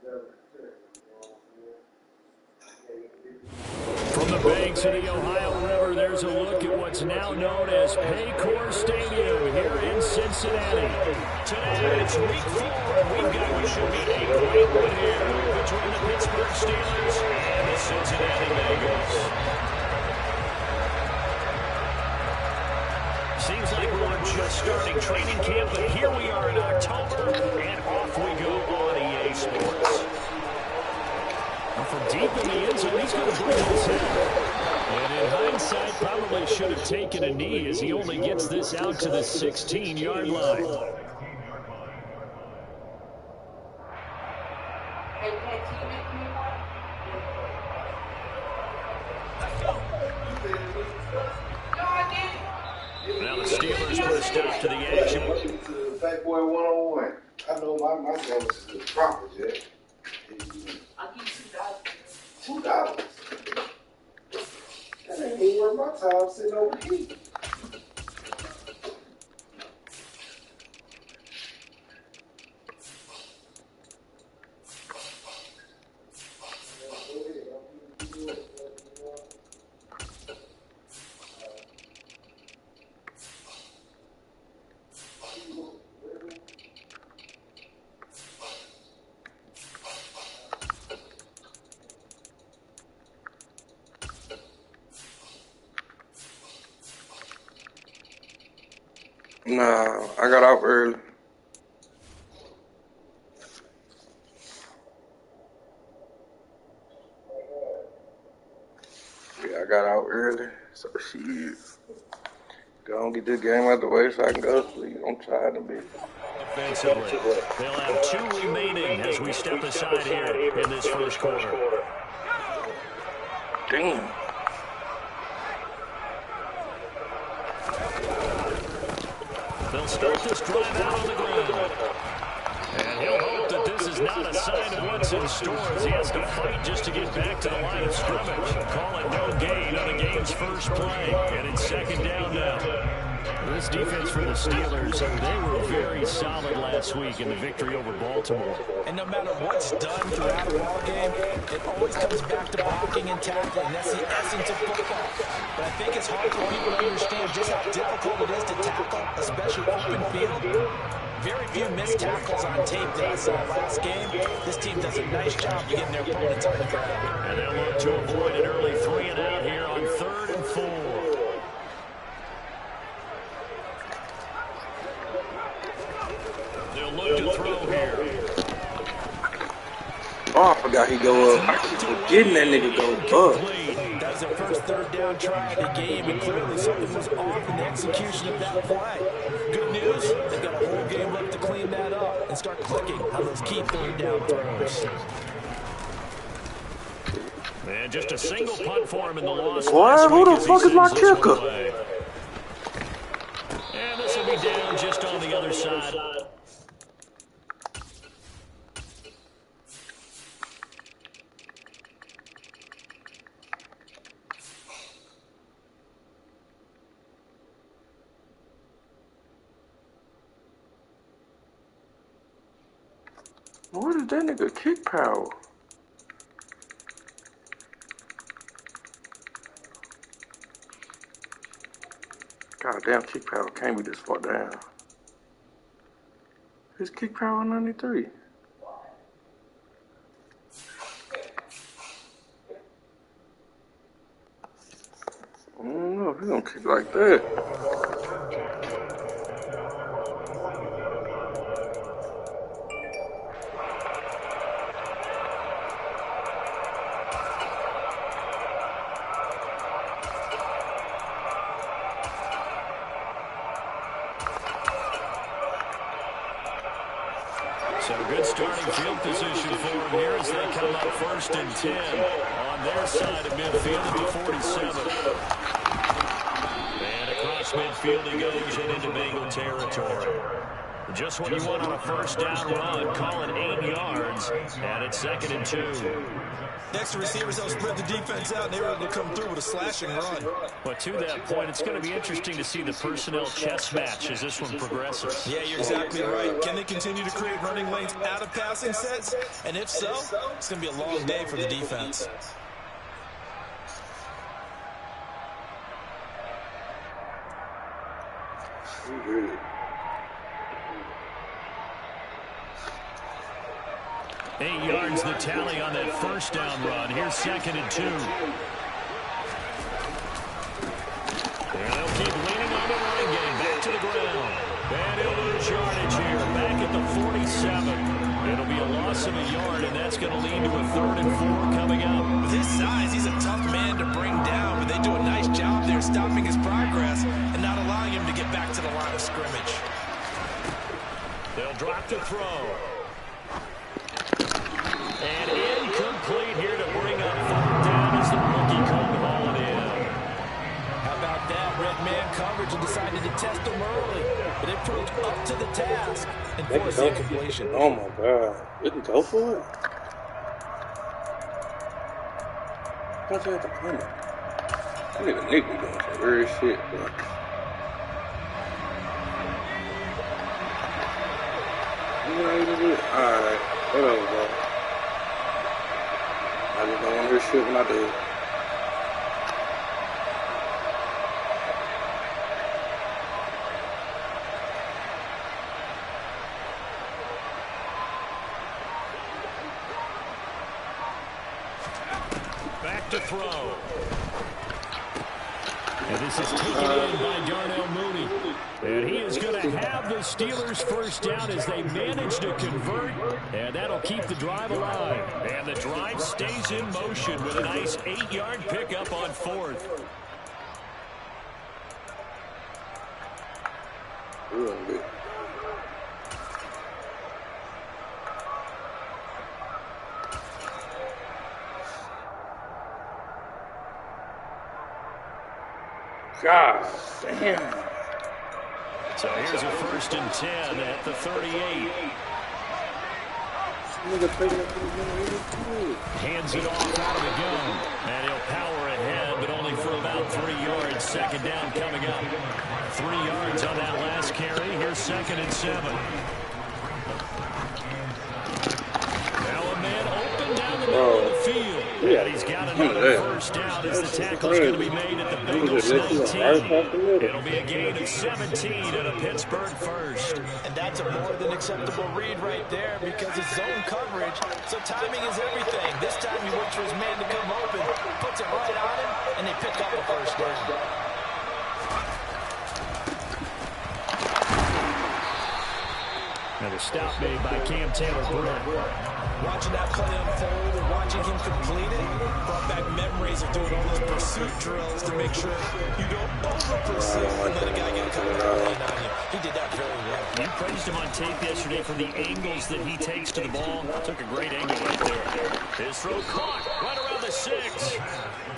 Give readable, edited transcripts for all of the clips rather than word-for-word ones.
From the banks of the Ohio River, there's a look at what's now known as Paycor Stadium here in Cincinnati. Today, it's week 4, and we've got what should be a great one here between the Pittsburgh Steelers and the Cincinnati Bengals. Seems like we were just starting training camp, but here we are in October, and off we go on EA Sports. And from deep in the end zone, he's going to bring this in. And in hindsight, probably should have taken a knee as he only gets this out to the 16-yard line. Now the Steelers put a stop to the action. Fat boy 101. I know my bonus is the proper, Jack. I'll give you $2. $2? That ain't even worth my time sitting over here. Nah, I got out early. Yeah, I got out early, so shit. Go and get this game out the way so I can go to sleep. I'm tired of it. Defensively, they'll have 2 remaining as we step aside here in this first quarter. Damn. They'll start this drive out on the ground. And he'll hope that this is not a sign of what's in store as he has to fight just to get back to the line of scrimmage. Call it no gain on the game's first play. And it's second down now. This defense for the Steelers, they were very solid last week in the victory over Baltimore. And no matter what's done throughout a ball game, it always comes back to blocking and tackling. That's the essence of football. But I think it's hard for people to understand just how difficult it is to tackle, especially open field. Very few missed tackles on tape that I saw last game. This team does a nice job of getting their opponents on the ground. And they'll look to avoid an early 3 and out here on 3rd and 4. They'll look to throw here. Oh, I forgot he go up. I keep forgetting that nigga go up. That was their first 3rd down try of the game, and clearly something was off in the execution of that play. Good news, they've got a whole game left to clean that up and start clicking on those key 3rd down throws. And just a single punt for him in the loss. What? Who the fuck is my kicker? And this will be down just on the other side. What is that nigga kick power? Goddamn, kick power can't be this far down. His kick power 93. I don't know if he's gonna kick like that. So good starting field position for him here as they come up 1st and 10 on their side of midfield at the 47. And across midfield he goes and into Bengal territory. Just what you want on a 1st down run, call it 8 yards. yards. And it's 2nd and 2. Next receivers, they'll spread the defense out, and they were able to come through with a slashing run. But to that point, it's going to be interesting to see the personnel chess match as this one progresses. Yeah, you're exactly right. Can they continue to create running lanes out of passing sets? And if so, it's going to be a long day for the defense. Eight yards the tally on that first down run. Here's 2nd and 2. And they'll keep leaning on the running game. Back to the ground. And he'll lose yardage here. Back at the 47. It'll be a loss of a yard, and that's going to lead to a 3rd and 4 coming up. With his size, he's a tough man to bring down, but they do a nice job there stopping his progress and not allowing him to get back to the line of scrimmage. They'll drop to throw. And incomplete here to bring up 4th down as the rookie couldn't haul it in. How about that? Red man coverage and decided to test him early. But it proved up to the task and forced the incompletion. Oh my God. Didn't go for it? I thought you had to punt it. That nigga Nick be doing some weird shit, bro. Alright, whatever, bro. I just don't want to hear shit when I do. Back to throw. And this is taken in by Darnell Mooney. And he is going to have the Steelers first down as they manage to convert. And that'll keep the drive alive. And the drive stays in motion with a nice 8-yard pickup on 4th. God damn. So here's a 1st and 10 at the 38. Hands it off out of the gun. And he'll power ahead, but only for about 3 yards. 2nd down coming up. 3 yards on that last carry. Here's 2nd and 7. Now a man open down the middle of the field. And he's got another first down as the tackle's going to be made at the Bengals 19. It'll be a gain of 17 and a Pittsburgh first. And that's a more than acceptable read right there because it's zone coverage, so timing is everything. This time he waits for his man to come open, puts it right on him, and they pick up a first down. Now the stop made by Cam Taylor-Britt. Watching that play unfold and watching him complete it brought back memories of doing all those pursuit drills to make sure you don't over-pursue and let a guy get a couple of lane on you. He did that very well. You praised him on tape yesterday for the angles that he takes to the ball. Took a great angle right there. His throw caught right around the 6.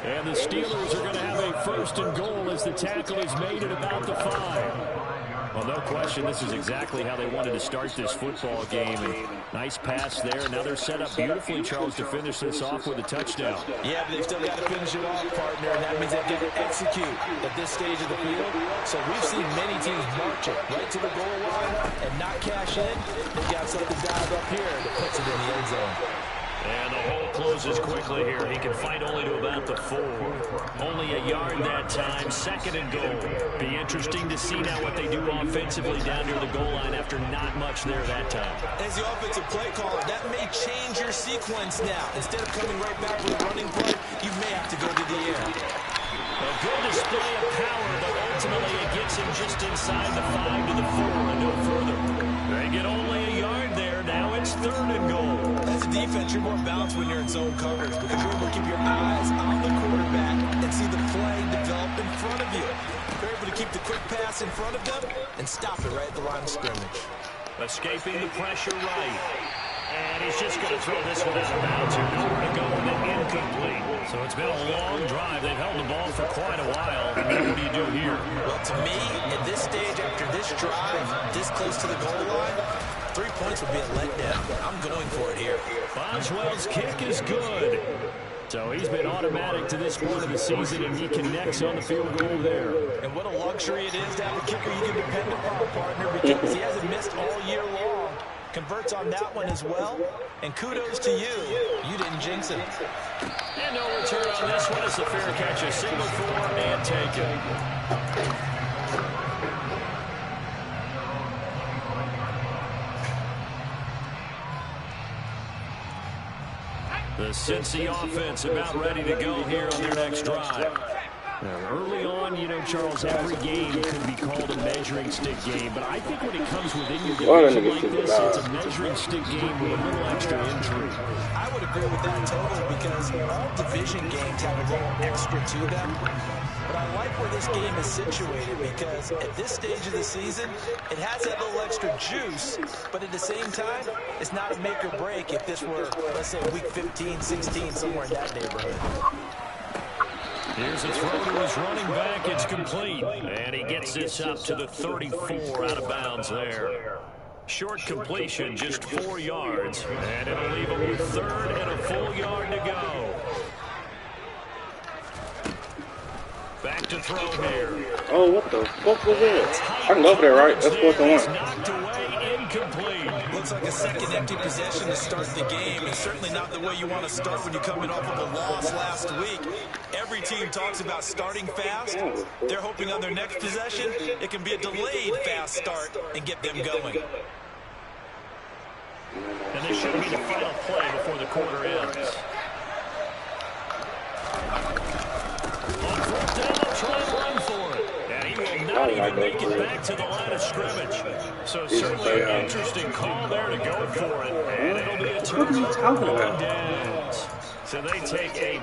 And the Steelers are going to have a 1st and goal as the tackle is made at about the 5. Well, no question, this is exactly how they wanted to start this football game. And nice pass there. Now they're set up beautifully, Charles, to finish this off with a touchdown. Yeah, but they've still got to finish it off, partner, and that means they've got to execute at this stage of the field. So we've seen many teams march it right to the goal line and not cash in. They've got something dialed up here that puts it in the end zone. And the hole closes quickly here. He can fight only to about the 4. Only a yard that time. 2nd and goal. Be interesting to see now what they do offensively down near the goal line after not much there that time. As the offensive play caller, that may change your sequence now. Instead of coming right back with a running play, you may have to go to the air. A good display of power, but ultimately it gets him just inside the 5 to the 4 and no further. They get only a yard there. Now it's 3rd and goal. As a defense, you're more balanced when you're in zone coverage because you're able to keep your eyes on the quarterback and see the play develop in front of you. You're able to keep the quick pass in front of them and stop it right at the line of scrimmage. Escaping the pressure right. And he's just going to throw this one out of bounds here. Nowhere to go with it, incomplete. So it's been a long drive. They've held the ball for quite a while. Now what do you do here? Well, to me, at this stage, after this drive, this close to the goal line, 3 points would be a letdown. I'm going for it here. Boswell's kick is good. So he's been automatic to this point of the season, and he connects on the field goal there. And what a luxury it is to have a kicker you can depend upon, partner, because he hasn't missed all year long. Converts on that one as well. And kudos to you. You didn't jinx it. And no return on this one. It's a fair catch. A single for and taken. The Cincy offense about ready to go here on their next drive. Now, early on, you know, Charles, every game could be called a measuring stick game, but I think when it comes within your division like this, it's a measuring stick game with a little extra intrigue. I would agree with that totally because all division games have a little extra to them. But I like where this game is situated because at this stage of the season, it has that little extra juice, but at the same time, it's not a make or break if this were, let's say, week 15, 16, somewhere in that neighborhood. Here's a throw to his running back. It's complete. And he gets this up to the 34 out of bounds there. Short completion, just 4 yards. And it'll leave him with 3rd and a full yard to go. Back to throw here. Oh, what the fuck was that? I can go for that, right? That's 4th and 1. Knocked away, incomplete. Looks like a second empty possession to start the game, and certainly not the way you want to start when you're coming off of a loss last week. Every team talks about starting fast. They're hoping on their next possession, it can be a delayed fast start and get them going. And this should be the final play before the quarter ends. On 4th down, they'll try and run for it. And he will not even make it back to the line of scrimmage. So certainly an interesting call there to go for it. And it'll be a turnover on downs. So they take a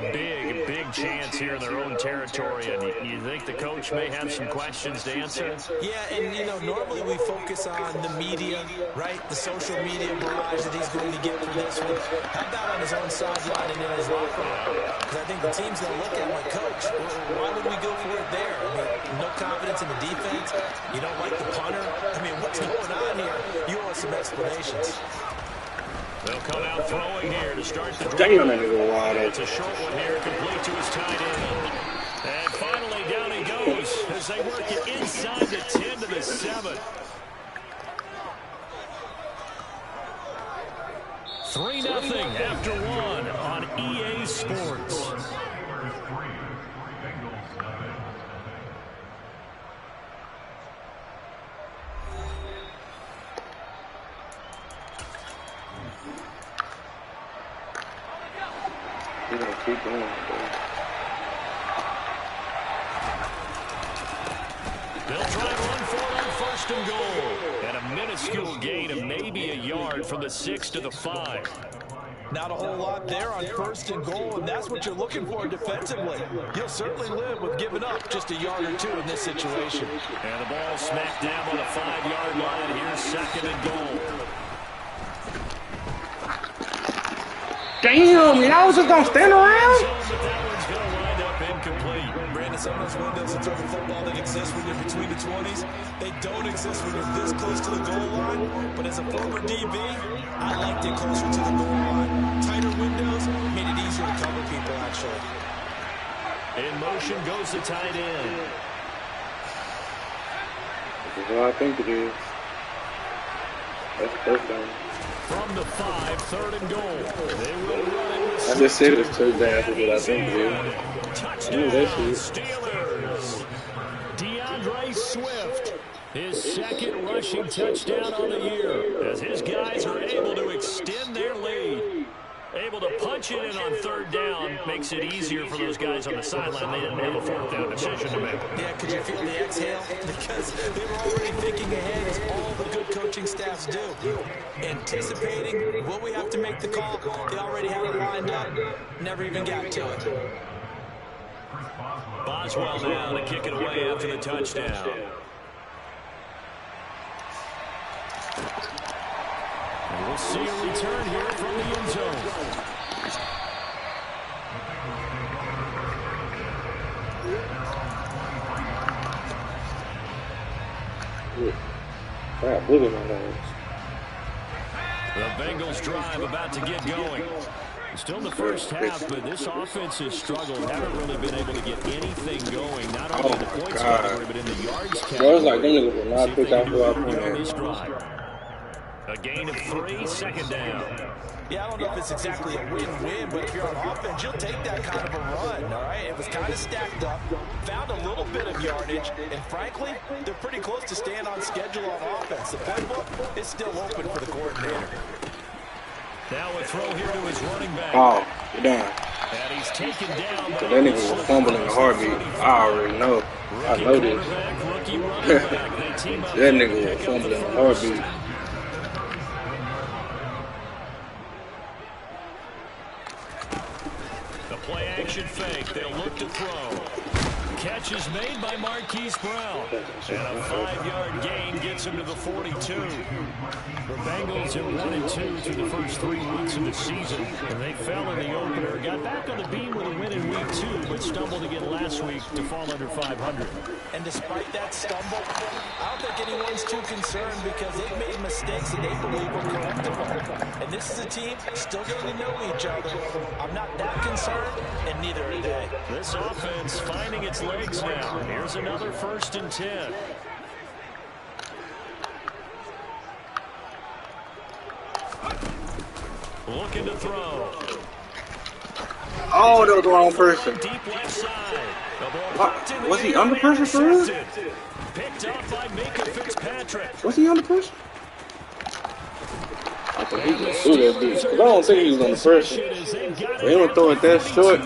big chance here in their own territory. And you think the coach may have some questions to answer? Yeah, and, you know, normally we focus on the media, right? The social media barrage that he's going to get for this one. How about on his own sideline and in his locker room? Because I think the team's going to look at him like, Coach, why would we go for it there? I mean, no confidence in the defense. You don't like the punter. I mean, what's going on here? You owe us some explanations. They'll come out throwing here to start the drive. Damn, that nigga wide open. It's a short one here, complete to his tight end. And finally, down he goes as they work it inside the 10 to the 7. 3-0 after 1 on EA Sports. We're gonna keep going. They'll try and run for it on 1st and goal. And a minuscule gain of maybe a yard from the 6 to the 5. Not a whole lot there on 1st and goal, and that's what you're looking for defensively. You'll certainly live with giving up just a yard or 2 in this situation. And the ball smacked down on the 5-yard line. Here's 2nd and goal. Damn, y'all was just gonna stand around? But that one's going to wind up incomplete. Brandon, some of those windows in terms of football that exist when you're between the 20s, they don't exist when you're this close to the goal line. But as a former DB, I liked it closer to the goal line. Tighter windows made it easier to cover people, actually. In motion goes the tight end. This is what I think it is. That's first down. From the 5, 3rd and goal. They will run it with I just said it was first down. That's what I think it is. touchdown, that's it. Steelers. DeAndre Swift, his 2nd rushing touchdown on the year, as his guys are able to extend their lead. Able to punch it in on 3rd down makes it easier for those guys on the sideline. They didn't have a 4th down decision to make. Yeah, could you feel the exhale? Because they were already thinking ahead, as all the good coaching staffs do. Anticipating, will we have to make the call? They already had it lined up, never even got to it. Boswell now to kick it away after the touchdown. And we'll see a return here from the end zone. I got blue in my nose. this drive about to get going. Still in the first half, but this offense has struggled. Haven't really been able to get anything going. Not only in the points category, but in the yards category. Bro, it's like them niggas will not pick out for this drive. A gain of 3, second down. Yeah, I don't know if it's exactly a win-win, but if you're on offense, you'll take that kind of a run, all right? It was kind of stacked up, found a little bit of yardage, and frankly, they're pretty close to staying on schedule on offense. The playbook is still open for the coordinator. Now a throw here to his running back. Oh, you're done. And he's taken down. So that nigga was fumbling a heartbeat. I already know. I know this. That nigga was fumbling a heartbeat. The play action fake. They'll look to throw. Catch is made by Marquise Brown. And a 5-yard gain gets him to the 42. The Bengals are 1-2 through the first 3 weeks of the season. And they fell in the opener. Got back on the beam with a win in week 2, but stumbled again last week to fall under 500. And despite that stumble, I don't think anyone's too concerned because they've made mistakes that they believe were correctable. And this is a team still getting to know each other. I'm not that concerned, and neither are they. This offense finding its legs now. Here's another 1st and 10. Looking to throw. Oh, that was the wrong person. Deep left side. What? Was he under pressure for real? Picked up by Minka Fitzpatrick. Was he under pressure? I thought he was through that bitch. Because I don't think he was under pressure. They don't throw it that short.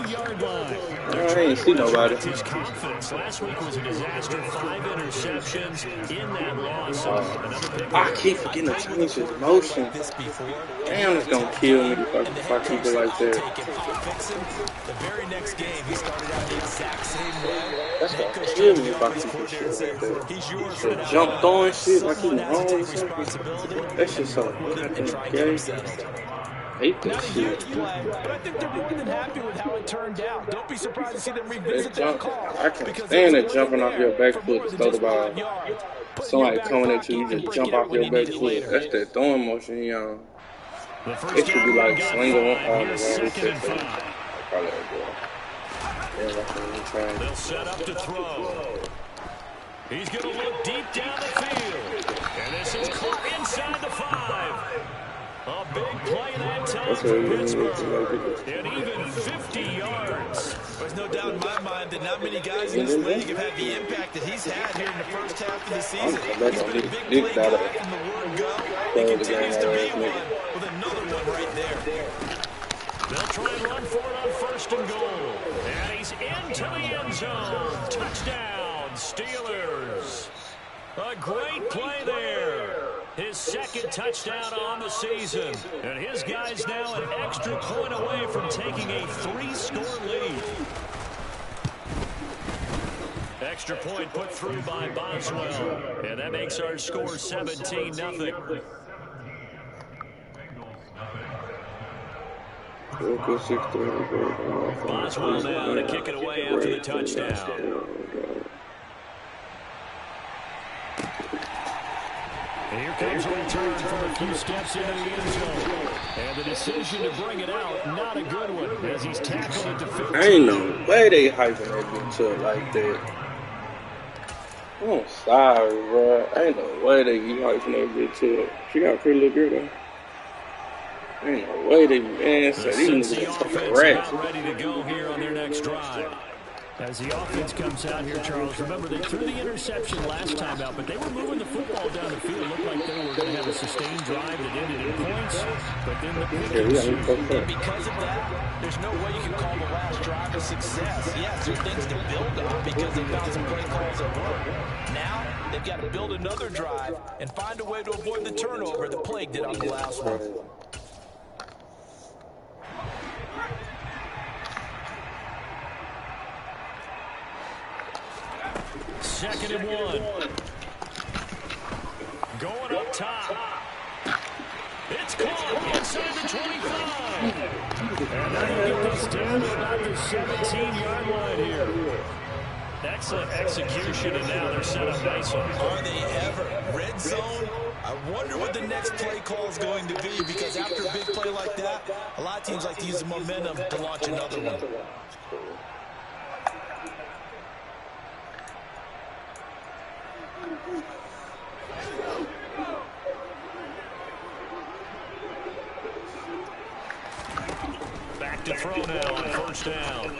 I ain't see nobody. His confidence last week was a disaster. 5 interceptions in that loss. I keep forgetting to change his motion. Damn, it's gonna kill me if I keep it like that. The very next game, he started out the exact same way. That's gonna kill me if I keep this shit like that. He's yours for now. Jump throwing shit like he's wrong. That shit's so gay. I hate that shit. But I think they're more than happy with how it turned out. Don't be surprised to see them revisit that call. I can't stand it jumping off your back foot to throw the ball. Somebody coming at you, you just jump off your back foot. That's that throwing motion he on. It should be like slinging one arm around his chest. Probably they'll set up to throw. He's going to look deep down the field. And this is caught inside the 5. A big play that time for Pittsburgh. And even 50 yards. There's no doubt in my mind that not many guys in this league have had the impact that he's had here in the first half of the season. He's been a big play guy from the word go. He continues to be one with another one right there. They'll try and run for it on 1st and goal. And he's into the end zone. Touchdown, Steelers. A great play there. His 2nd touchdown on the season. And his guys now an extra point away from taking a 3-score lead. Extra point put through by Boswell. And that makes our score 17-0. Boswell now to kick it away after the touchdown. And here comes a return from a few steps into the end zone. And the decision to bring it out, not a good one, as he's tackled at the 15. Ain't no way they hyping that bitch up like that. I'm sorry, bro. Ain't no way they be hyping that bitch up. She got a pretty little girl, though. Ain't no way they be, man, so these niggas are fucking rats. Ready to go here on their next drive. As the offense comes out here, Charles, remember they threw the interception last time out, but they were moving the football down the field. It looked like they were going to have a sustained drive that ended in points, but then the and because of that, there's no way you can call the last drive a success. Yes, there's things to build on because they found some play calls that work. Now, they've got to build another drive and find a way to avoid the turnover that plagued it on the last one. 2nd and 1. Going up top. It's caught inside the 25. And they'll get this down to about the 17-yard line here. Excellent execution, and now they're set up nicely. Are they ever? Red zone? I wonder what the next play call is going to be, because after a big play like that, a lot of teams like to use the momentum to launch another one. Back to throw now on first down.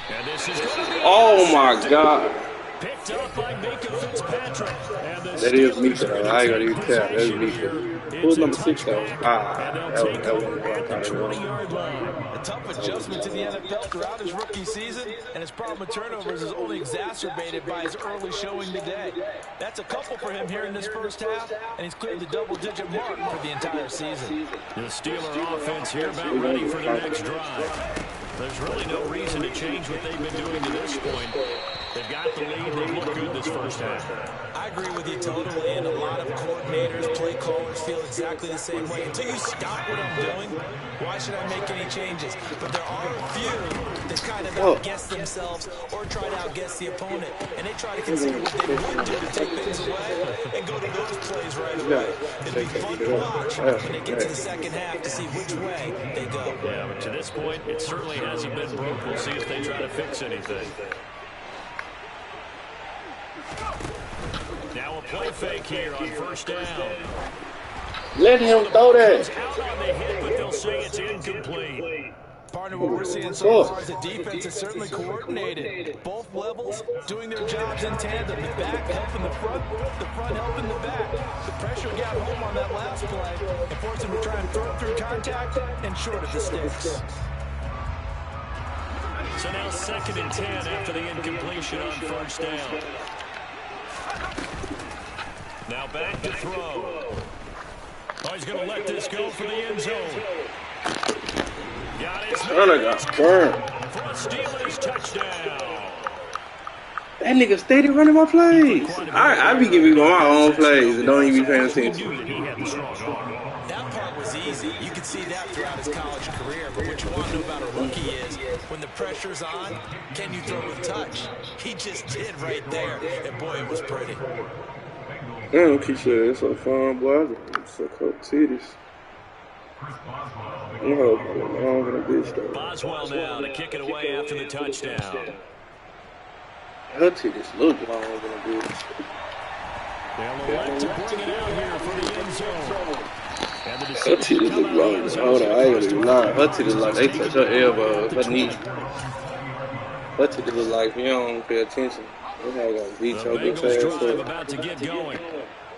And this is going to be Oh my God. picked up by Minkah Fitzpatrick. And the That is Steelers Minkah. are I ain't gonna even taking tell. That is possession here. Minkah. Who's number 6 though? And they'll take That over wasn't at the one. 20-yard line. A tough adjustment to the NFL throughout his rookie season, and his problem with turnovers is only exacerbated by his early showing today. That's a couple for him here in this first half, and he's cleared the double-digit mark for the entire season. The Steeler offense here about ready for their next drive. There's really no reason to change what they've been doing to this point. They've got the lead. They've looked good this first half. I agree with you totally, and a lot of coordinators, play callers feel exactly the same way. Until you stop what I'm doing, why should I make any changes? But there are a few that kind of outguess themselves or try to outguess the opponent, and they try to consider what they would do to take things away and go to those plays right away. It'll be fun to watch when they get to the second half to see which way they go. Yeah, but to this point, it certainly hasn't been broke. We'll see if they try to fix anything. Now a play fake here on first down. Let him throw that. Out on the hit, but they'll say it's incomplete. Partner, what we're seeing so far is the defense is certainly coordinated. Both levels doing their jobs in tandem. The back helping the front helping the back. The pressure got home on that last play and forced him to try and throw through contact and short of the sticks. So now 2nd and 10 after the incompletion on first down. Now back to throw. Oh, he's going to let this go for the end zone. Got his Turner got burned. for a Steelers touchdown. That nigga steady running my plays. I be giving my own plays and don't even be paying attention. Knew that he had the strong arm. That part was easy. You could see that throughout his college career. But what you want to know about a rookie is when the pressure's on, can you throw with touch? He just did right there. And boy, it was pretty. Damn, Keisha, it's so fun, boy. It's so cold titties. I'm gonna bitch though. Boswell now to kick it away after the touchdown. Her titties look long than a bitch. They'll elect to bring it out here for the end zone. And the Her decision titties to come look out long. of the end zone. Hold on, I ain't gonna even lie. Her titties like they touch her elbow, her knee. Her titties look like if you don't pay attention. They gonna beat The your bitch Bengals ass drive up. about to get going.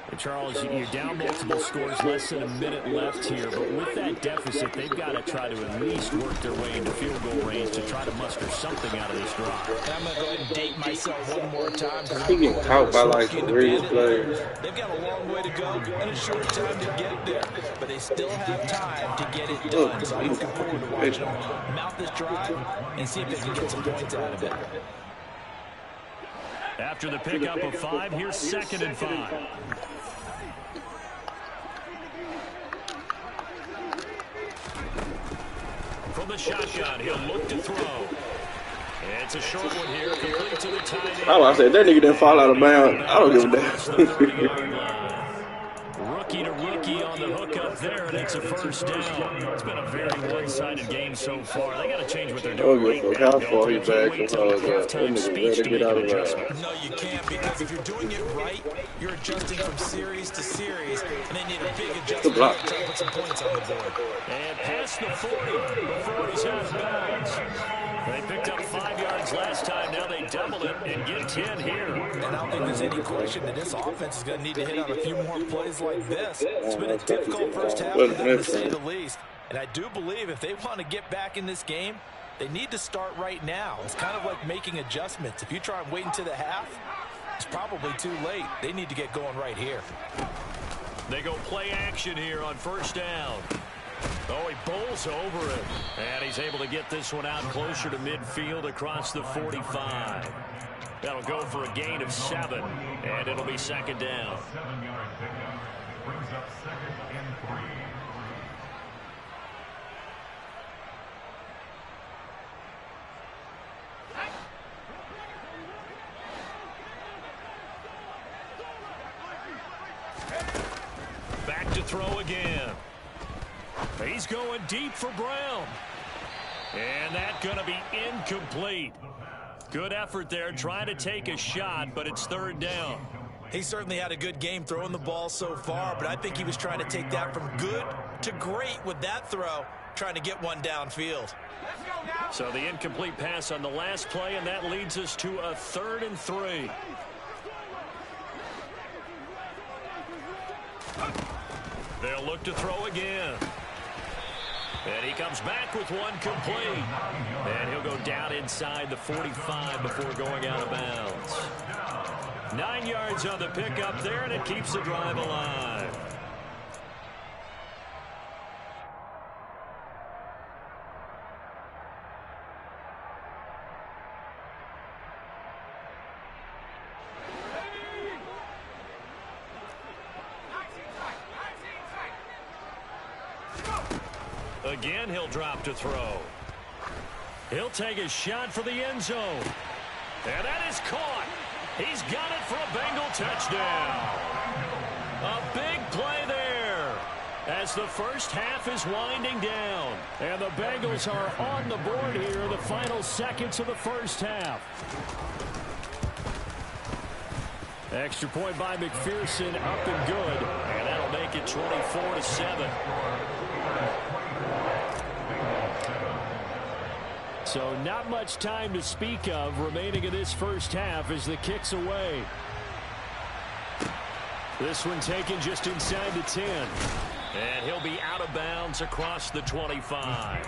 And Charles, you're down multiple scores, less than a minute left here. But with that deficit, they've got to try to at least work their way into field goal range to try to muster something out of this drive. And I'm going to go ahead and date myself one more time. He getting caught by like some weird players. They've got a long way to go and a short time to get there. But they still have time to get it done. So I'm looking forward to watching them mount this drive and see if they can get some points out of it. After the pickup of 5, here's 2nd and 5. From the shotgun, he'll look to throw. And it's a short one here, complete to the tight end. I said that nigga didn't fall out of bounds. I don't give a damn. Rookie to rookie on the hook up there, and it's a first down. It's been a very one-sided game so far. They got to change what they're doing right now. How far he back Wait and till all the that. That halftime nigga speech better to get make out an of there. adjustment. No, you can't, because if you're doing it right, you're adjusting from series to series, and they need a big adjustment block. to try to put some points on the board. And past the 40 before he's out of bounds. They picked up 5 yards last time. Now they double it and get 10 here. And I don't think there's any question that this offense is going to need to hit on a few more plays like this. It's been a difficult first half for them, to say the least. And I do believe if they want to get back in this game, they need to start right now. It's kind of like making adjustments. If you try and wait until the half, it's probably too late. They need to get going right here. They go play action here on first down. Oh, he bowls over it. And he's able to get this one out closer to midfield across the 45. That'll go for a gain of 7, and it'll be 2nd down. Brings up 2nd and 3. throw again. He's going deep for Brown. And that's going to be incomplete. Good effort there trying to take a shot, but it's third down. He certainly had a good game throwing the ball so far, but I think he was trying to take that from good to great with that throw, trying to get one downfield. So the incomplete pass on the last play, and that leads us to a 3rd and 3. They'll look to throw again. And he comes back with one complete. And he'll go down inside the 45 before going out of bounds. 9 yards on the pickup there, and it keeps the drive alive. Again, he'll drop to throw. He'll take a shot for the end zone. And that is caught. He's got it for a Bengal touchdown. A big play there as the first half is winding down. And the Bengals are on the board here in the final seconds of the first half. Extra point by McPherson, up and good. And that'll make it 24-7. So not much time to speak of remaining in this first half as the kick's away. This one taken just inside the 10. And he'll be out of bounds across the 25.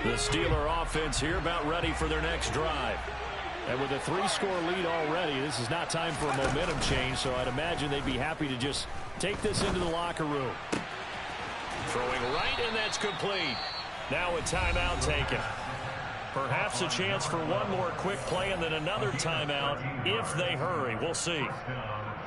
The Steeler offense here about ready for their next drive. And with a 3-score lead already, this is not time for a momentum change, so I'd imagine they'd be happy to just take this into the locker room. Throwing right, and that's complete. Now a timeout taken. Perhaps a chance for one more quick play and then another timeout if they hurry. We'll see.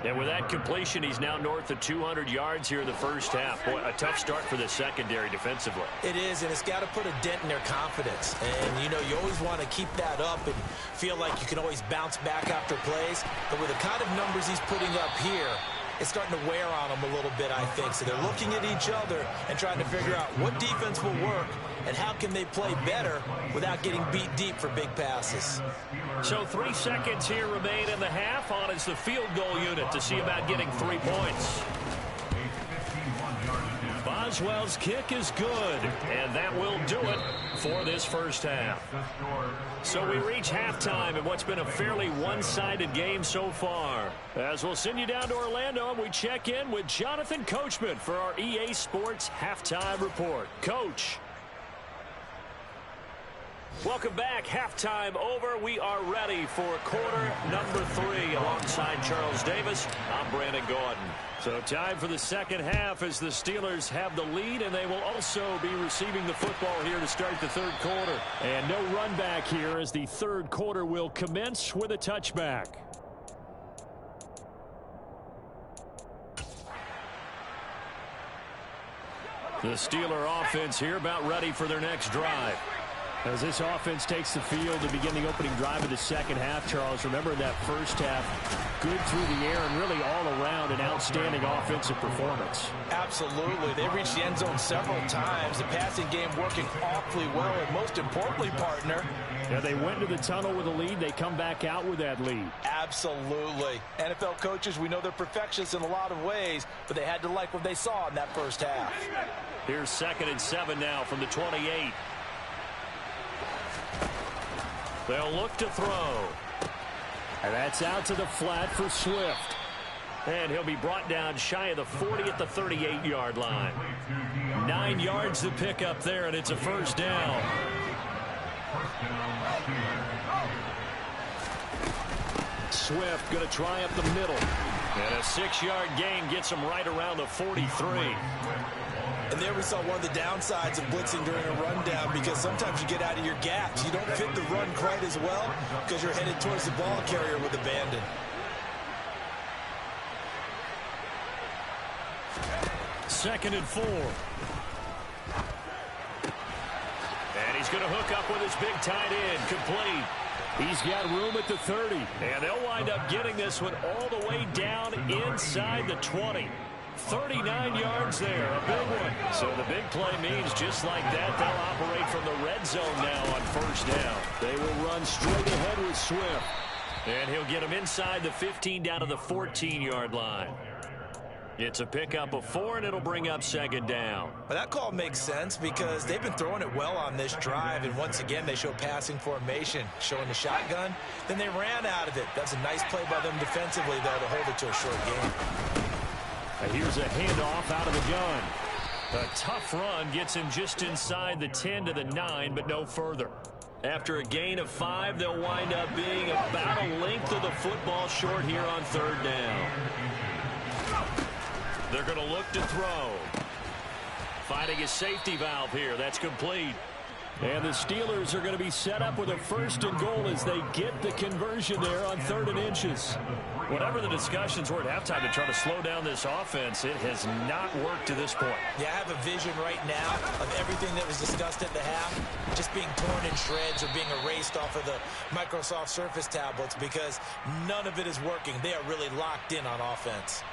And with that completion, he's now north of 200 yards here in the first half. Boy, a tough start for the secondary defensively. It is, and it's got to put a dent in their confidence. And, you know, you always want to keep that up and feel like you can always bounce back after plays. But with the kind of numbers he's putting up here, it's starting to wear on them a little bit, I think. So they're looking at each other and trying to figure out what defense will work and how can they play better without getting beat deep for big passes. So 3 seconds here remain in the half. On is the field goal unit to see about getting 3 points. Boswell's kick is good, and that will do it for this first half. So we reach halftime in what's been a fairly one-sided game so far. As we'll send you down to Orlando, and we check in with Jonathan Coachman for our EA Sports Halftime Report. Coach. Welcome back. Halftime over. We are ready for quarter number 3 alongside Charles Davis. I'm Brandon Gordon. So time for the second half as the Steelers have the lead, and they will also be receiving the football here to start the third quarter. And no run back here as the third quarter will commence with a touchback. The Steeler offense here about ready for their next drive. As this offense takes the field to begin the opening drive of the second half, Charles, remember that first half, good through the air and really all around an outstanding offensive performance. Absolutely. They reached the end zone several times. The passing game working awfully well, and most importantly, partner, yeah, they went to the tunnel with a lead. They come back out with that lead. Absolutely. NFL coaches, we know they're perfectionists in a lot of ways, but they had to like what they saw in that first half. Here's 2nd and 7 now from the 28. They'll look to throw. And that's out to the flat for Swift. And he'll be brought down shy of the 40 at the 38-yard line. 9 yards to pick up there, and it's a first down. Swift going to try up the middle. And a 6-yard gain gets him right around the 43. And there we saw one of the downsides of blitzing during a rundown, because sometimes you get out of your gaps. You don't fit the run quite as well because you're headed towards the ball carrier with abandon. 2nd and 4. And he's going to hook up with his big tight end, complete. He's got room at the 30. And they'll wind up getting this one all the way down inside the 20. 39 yards there, a big one. So the big play means just like that, they'll operate from the red zone now on 1st down. They will run straight ahead with Swift. And he'll get him inside the 15 down to the 14-yard line. It's a pickup of 4, and it'll bring up 2nd down. But that call makes sense because they've been throwing it well on this drive, and once again they show passing formation, showing the shotgun. Then they ran out of it. That's a nice play by them defensively, though, to hold it to a short game. Here's a handoff out of the gun. A tough run gets him just inside the 10 to the 9, but no further. After a gain of 5, they'll wind up being about a length of the football short here on 3rd down. They're going to look to throw. Finding a safety valve here. That's complete. And the Steelers are going to be set up with a 1st and goal as they get the conversion there on 3rd and inches. Whatever the discussions were at halftime to try to slow down this offense, it has not worked to this point. Yeah, I have a vision right now of everything that was discussed at the half just being torn in shreds or being erased off of the Microsoft Surface tablets because none of it is working. They are really locked in on offense.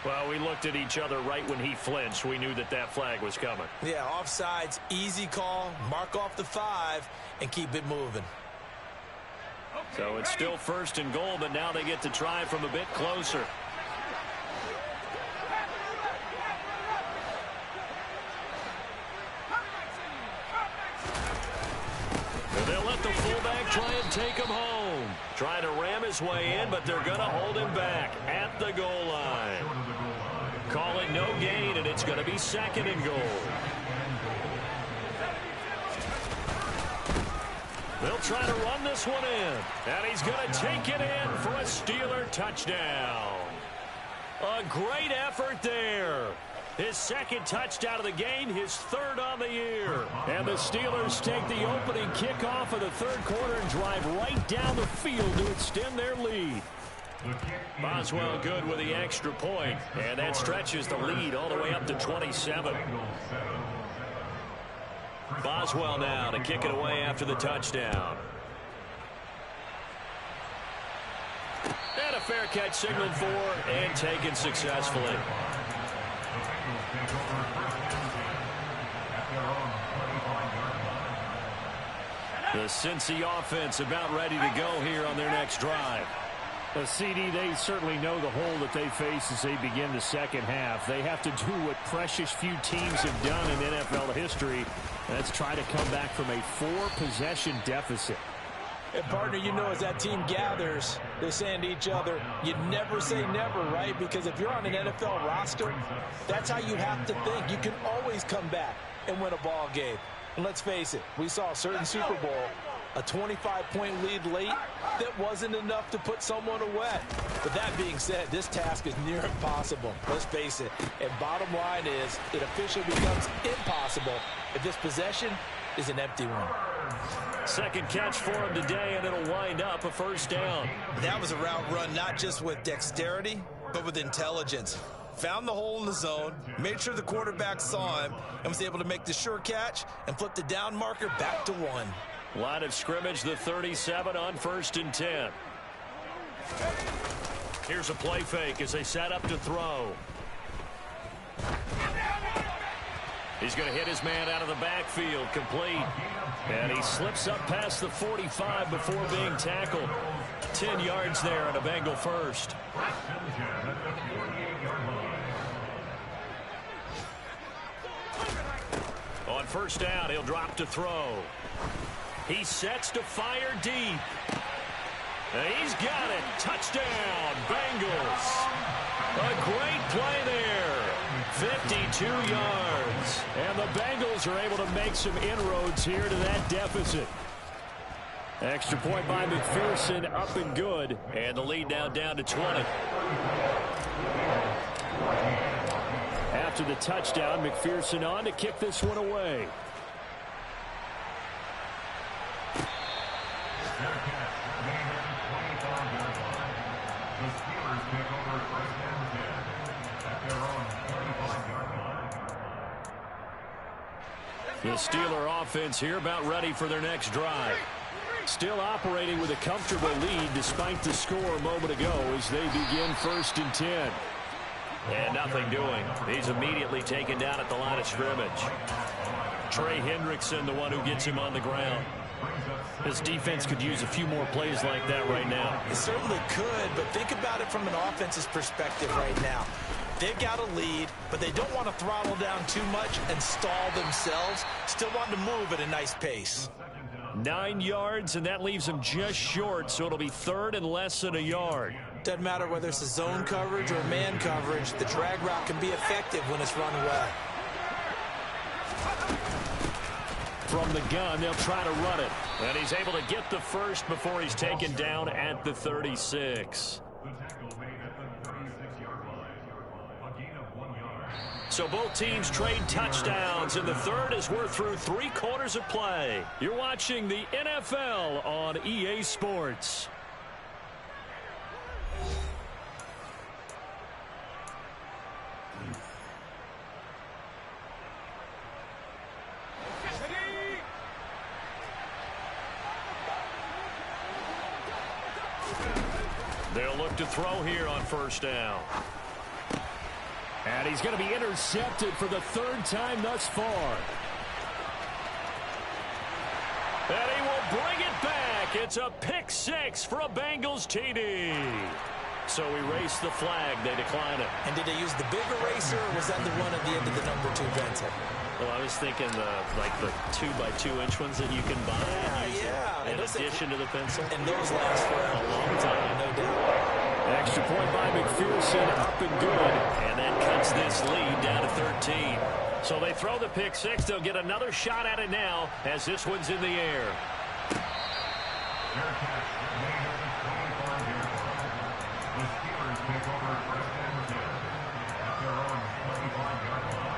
Well, we looked at each other right when he flinched. We knew that that flag was coming. Yeah, offsides, easy call, mark off the 5, and keep it moving. So it's still 1st and goal, but now they get to try from a bit closer. And they'll let the fullback try and take him home. Trying to ram his way in, but they're going to hold him back at the goal line. Call it no gain, and it's going to be 2nd and goal. They'll try to run this one in, and he's going to take it in for a Steeler touchdown. A great effort there. His 2nd touchdown of the game, his 3rd on the year. And the Steelers take the opening kickoff of the 3rd quarter and drive right down the field to extend their lead. Boswell good with the extra point, and that stretches the lead all the way up to 27. Boswell now to kick it away after the touchdown. And a fair catch signaled for and taken successfully. The Cincy offense about ready to go here on their next drive. CD, they certainly know the hole that they face as they begin the 2nd half. They have to do what precious few teams have done in NFL history. That's try to come back from a 4-possession deficit. And partner, you know, as that team gathers, they're saying to each other, you never say never, right? Because if you're on an NFL roster, that's how you have to think. You can always come back and win a ball game. And let's face it, we saw a certain Super Bowl, a 25-point lead late that wasn't enough to put someone away. But that being said, this task is near impossible. Let's face it. And bottom line is, it officially becomes impossible if this possession is an empty one. 2nd catch for him today, and it'll wind up a 1st down. That was a route run not just with dexterity, but with intelligence. Found the hole in the zone, made sure the quarterback saw him, and was able to make the sure catch and flip the down marker back to 1. Line of scrimmage, the 37 on 1st and 10. Here's a play fake as they set up to throw. He's going to hit his man out of the backfield, complete. And he slips up past the 45 before being tackled. 10 yards there on a Bengal 1st. On 1st down, he'll drop to throw. He sets to fire deep. And he's got it. Touchdown, Bengals. A great play there. 52 yards. And the Bengals are able to make some inroads here to that deficit. Extra point by McPherson, up and good. And the lead now down to 20. After the touchdown, McPherson on to kick this one away. The Steeler offense here about ready for their next drive. Still operating with a comfortable lead despite the score a moment ago as they begin 1st and 10. And nothing doing. He's immediately taken down at the line of scrimmage. Trey Hendrickson, the one who gets him on the ground. This defense could use a few more plays like that right now. It certainly could, but think about it from an offense's perspective right now. They've got a lead, but they don't want to throttle down too much and stall themselves. Still want to move at a nice pace. 9 yards, and that leaves them just short, so it'll be 3rd and less than a yard. Doesn't matter whether it's a zone coverage or man coverage. The drag route can be effective when it's run well. From the gun, they'll try to run it. And he's able to get the first before he's taken down at the 36. The tackle made at the 36-yard line. A gain of 1 yard. So both teams trade touchdowns, and the third as we're through 3 quarters of play. You're watching the NFL on EA Sports. They'll look to throw here on 1st down. And he's going to be intercepted for the 3rd time thus far. And he will bring it back. It's a pick 6 for a Bengals TD. So erase the flag. They decline it. And did they use the big eraser, or was that the one at the end of the number 2 pencil? Well, I was thinking the 2x2-inch ones that you can buy. Yeah. In addition to the pencil. And those last for a long time, no doubt. Extra point by McPherson, up and good. And that cuts this lead down to 13. So they throw the pick 6. They'll get another shot at it now as this one's in the air. Fair catch made at the 25-yard line. The Steelers take over 1st and 10 at their own 25-yard line.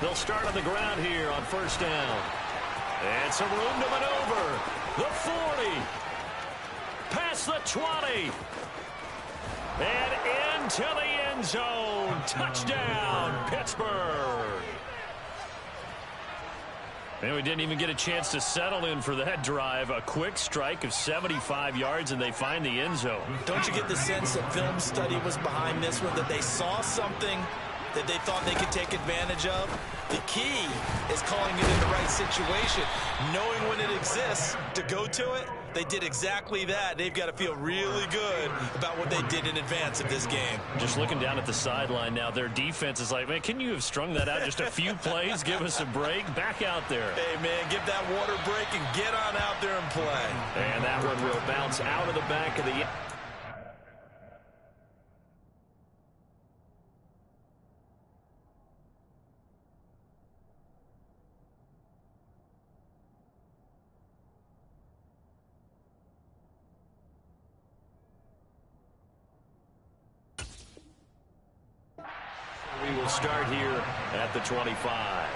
They'll start on the ground here on 1st down. And some room to maneuver. The 40. Past the 20. And into the end zone. Touchdown, Pittsburgh. And we didn't even get a chance to settle in for that drive. A quick strike of 75 yards, and they find the end zone. Don't you get the sense that film study was behind this one, that they saw something that they thought they could take advantage of? The key is calling it in the right situation, knowing when it exists to go to it. They did exactly that. They've got to feel really good about what they did in advance of this game. Just looking down at the sideline now, their defense is like, man, can you have strung that out just a few plays? Give us a break. Back out there. Hey, man, give that water break and get on out there and play. And that one will bounce out of the back of the... We will start here at the 25.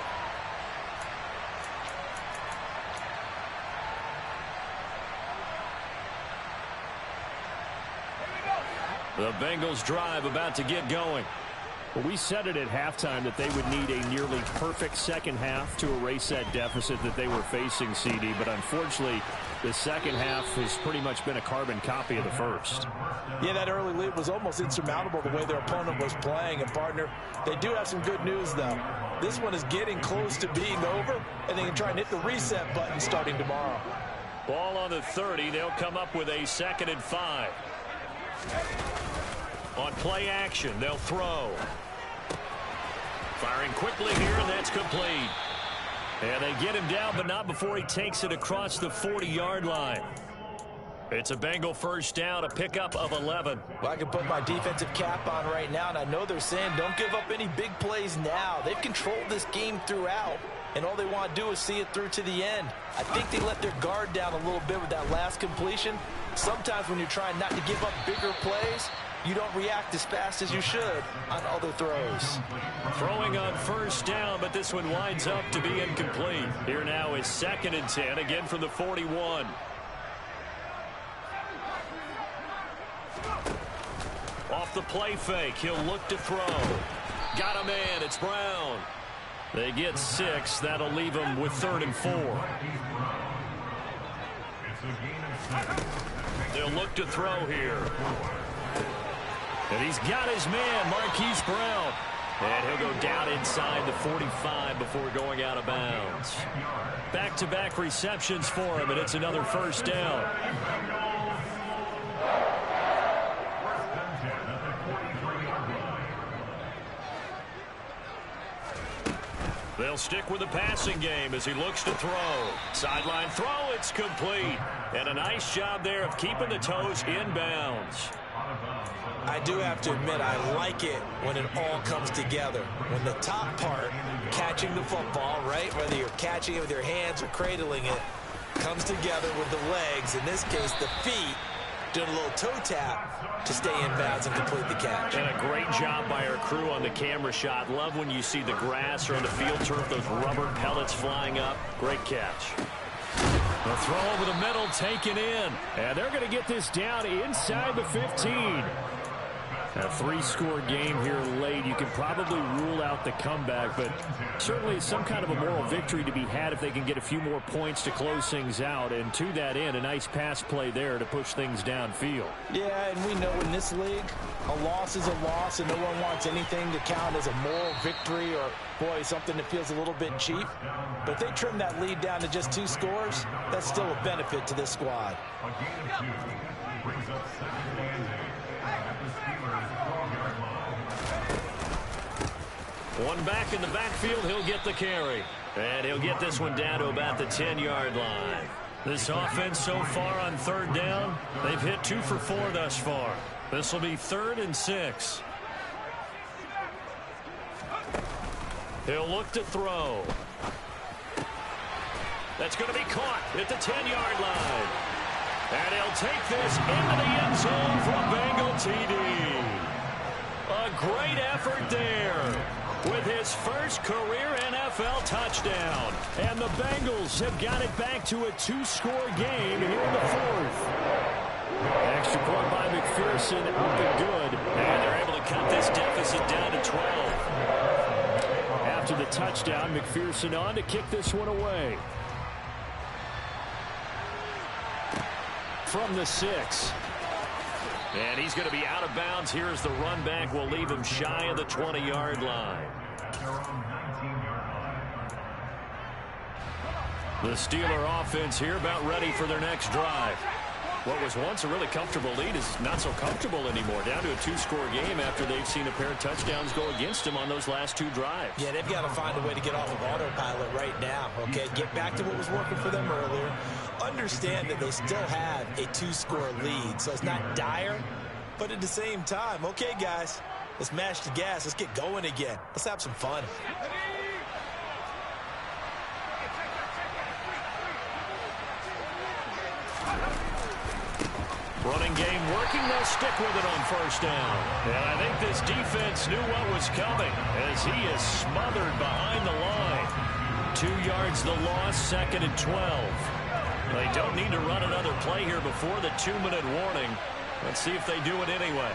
The Bengals drive about to get going. Well, we said it at halftime that they would need a nearly perfect second half to erase that deficit that they were facing, CD. But unfortunately, the second half has pretty much been a carbon copy of the first. Yeah, that early lead was almost insurmountable the way their opponent was playing. And, partner, they do have some good news, though. This one is getting close to being over, and they can try and hit the reset button starting tomorrow. Ball on the 30. They'll come up with a 2nd and 5. On play action, they'll throw. Firing quickly here, and that's complete. And they get him down, but not before he takes it across the 40-yard line. It's a Bengal 1st down, a pickup of 11. Well, I can put my defensive cap on right now, and I know they're saying don't give up any big plays now. They've controlled this game throughout, and all they want to do is see it through to the end. I think they let their guard down a little bit with that last completion, Sometimes when you're trying not to give up bigger plays, you don't react as fast as you should on other throws. Throwing on first down, but this one winds up to be incomplete. Here now is 2nd and 10, again from the 41. Off the play fake, he'll look to throw. Got a man, it's Brown. They get 6, that'll leave them with 3rd and 4. They'll look to throw here. And he's got his man, Marquise Brown. And he'll go down inside the 45 before going out of bounds. Back-to-back receptions for him, and it's another first down. They'll stick with the passing game as he looks to throw. Sideline throw, it's complete. And a nice job there of keeping the toes inbounds. I do have to admit, I like it when it all comes together. When the top part, catching the football, right, whether you're catching it with your hands or cradling it, comes together with the legs, in this case the feet, doing a little toe tap to stay in bounds and complete the catch. And a great job by our crew on the camera shot. Love when you see the grass or on the field turf, those rubber pellets flying up. Great catch. The throw over the middle taken in. And they're going to get this down inside the 15. A 3-score game here late. You can probably rule out the comeback, but certainly some kind of a moral victory to be had if they can get a few more points to close things out. And to that end, a nice pass play there to push things downfield. Yeah, and we know in this league, a loss is a loss, and no one wants anything to count as a moral victory or, boy, something that feels a little bit cheap. But if they trim that lead down to just 2 scores, that's still a benefit to this squad. A gain of 2 brings up 2nd and 8 at the Steelers' 12-yard line. One back in the backfield, he'll get the carry. And he'll get this one down to about the 10-yard line. This offense so far on 3rd down, they've hit 2 for 4 thus far. This will be 3rd and 6. He'll look to throw. That's going to be caught at the 10-yard line. And he'll take this into the end zone for a Bengal TD. A great effort there with his first career NFL touchdown. And the Bengals have got it back to a 2-score game here in the 4th. Extra point by McPherson, up and good. And they're able to cut this deficit down to 12. After the touchdown, McPherson on to kick this one away. From the 6. And he's going to be out of bounds. Here's the run back. Will leave him shy of the 20-yard line. The Steeler offense here about ready for their next drive. What was once a really comfortable lead is not so comfortable anymore. Down to a 2-score game after they've seen a pair of touchdowns go against them on those last 2 drives. Yeah, they've got to find a way to get off of autopilot right now, okay? Get back to what was working for them earlier. Understand that they still have a 2-score lead, so it's not dire, but at the same time, okay, guys, let's mash the gas. Let's get going again. Let's have some fun. Running game working, they'll stick with it on first down. And I think this defense knew what was coming as he is smothered behind the line. 2 yards the loss, 2nd and 12. They don't need to run another play here before the 2-minute warning. Let's see if they do it anyway.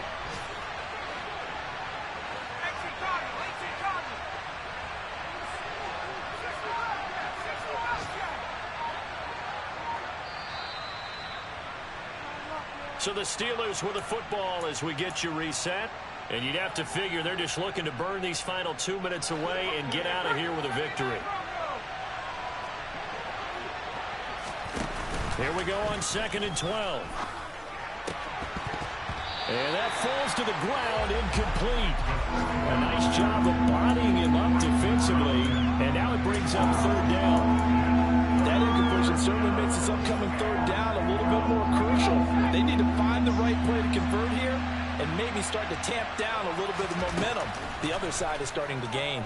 So the Steelers with the football as we get you reset. And you'd have to figure they're just looking to burn these final 2 minutes away and get out of here with a victory. Here we go on 2nd and 12. And that falls to the ground, incomplete. A nice job of bodying him up defensively. And now it brings up 3rd down. That incompletion certainly makes this upcoming 3rd down a little bit more crucial. They need to find the right play to convert here and maybe start to tamp down a little bit of momentum. The other side is starting to gain.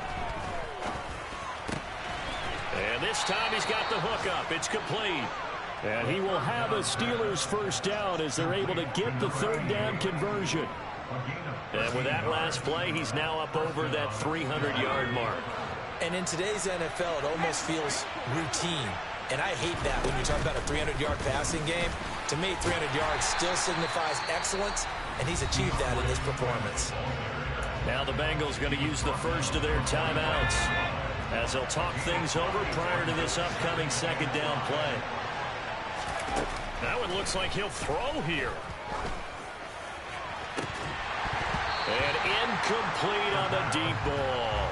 And this time he's got the hook up. It's complete. And he will have a Steelers first down as they're able to get the third down conversion. And with that last play, he's now up over that 300-yard mark. And in today's NFL, it almost feels routine. And I hate that when you talk about a 300-yard passing game. To me, 300 yards still signifies excellence, and he's achieved that in this performance. Now the Bengals going to use the first of their timeouts as they'll talk things over prior to this upcoming second down play. That one looks like he'll throw here. And incomplete on the deep ball.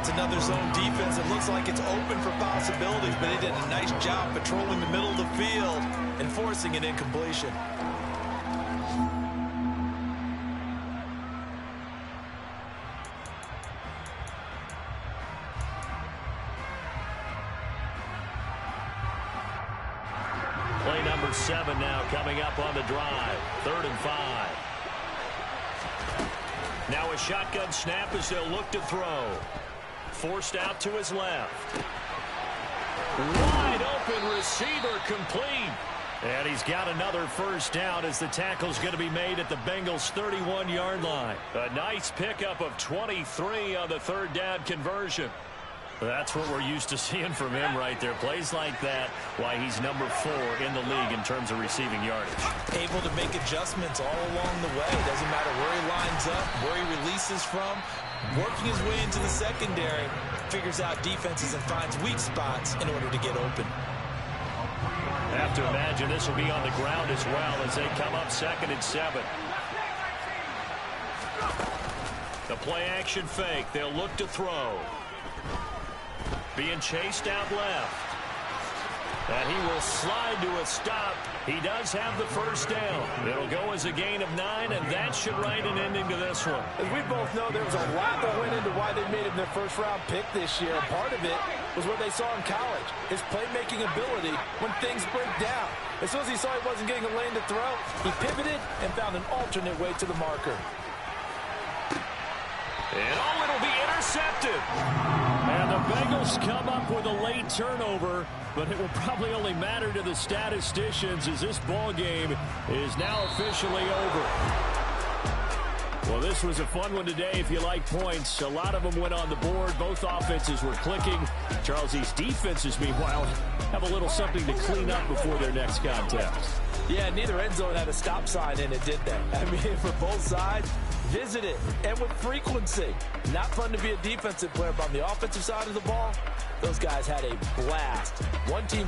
It's another zone defense. It looks like it's open for possibilities, but they did a nice job patrolling the middle of the field and forcing an incompletion. Play number 7 now coming up on the drive. 3rd and 5. Now a shotgun snap as they'll look to throw. Forced out to his left. Wide open receiver complete. And he's got another first down as the tackle's going to be made at the Bengals' 31-yard line. A nice pickup of 23 on the third down conversion. That's what we're used to seeing from him right there. Plays like that, why he's number 4 in the league in terms of receiving yardage. Able to make adjustments all along the way. Doesn't matter where he lines up, where he releases from. Working his way into the secondary, figures out defenses and finds weak spots in order to get open. Have to imagine this will be on the ground as well as they come up 2nd and 7. The play action fake. They'll look to throw. Being chased out left. And he will slide to a stop. He does have the first down. It'll go as a gain of 9, and that should write an ending to this one. As we both know, there was a lot that went into why they made him their first-round pick this year. Part of it was what they saw in college, his playmaking ability when things break down. As soon as he saw he wasn't getting a lane to throw, he pivoted and found an alternate way to the marker. And it'll be intercepted. And the Bengals come up with a late turnover, but it will probably only matter to the statisticians as this ball game is now officially over. Well, this was a fun one today if you like points. A lot of them went on the board. Both offenses were clicking. Charles, these defenses, meanwhile, have a little something to clean up before their next contest. Yeah, neither end zone had a stop sign in it, did they? I mean, for both sides, visit it, and with frequency. Not fun to be a defensive player, but on the offensive side of the ball, those guys had a blast. One team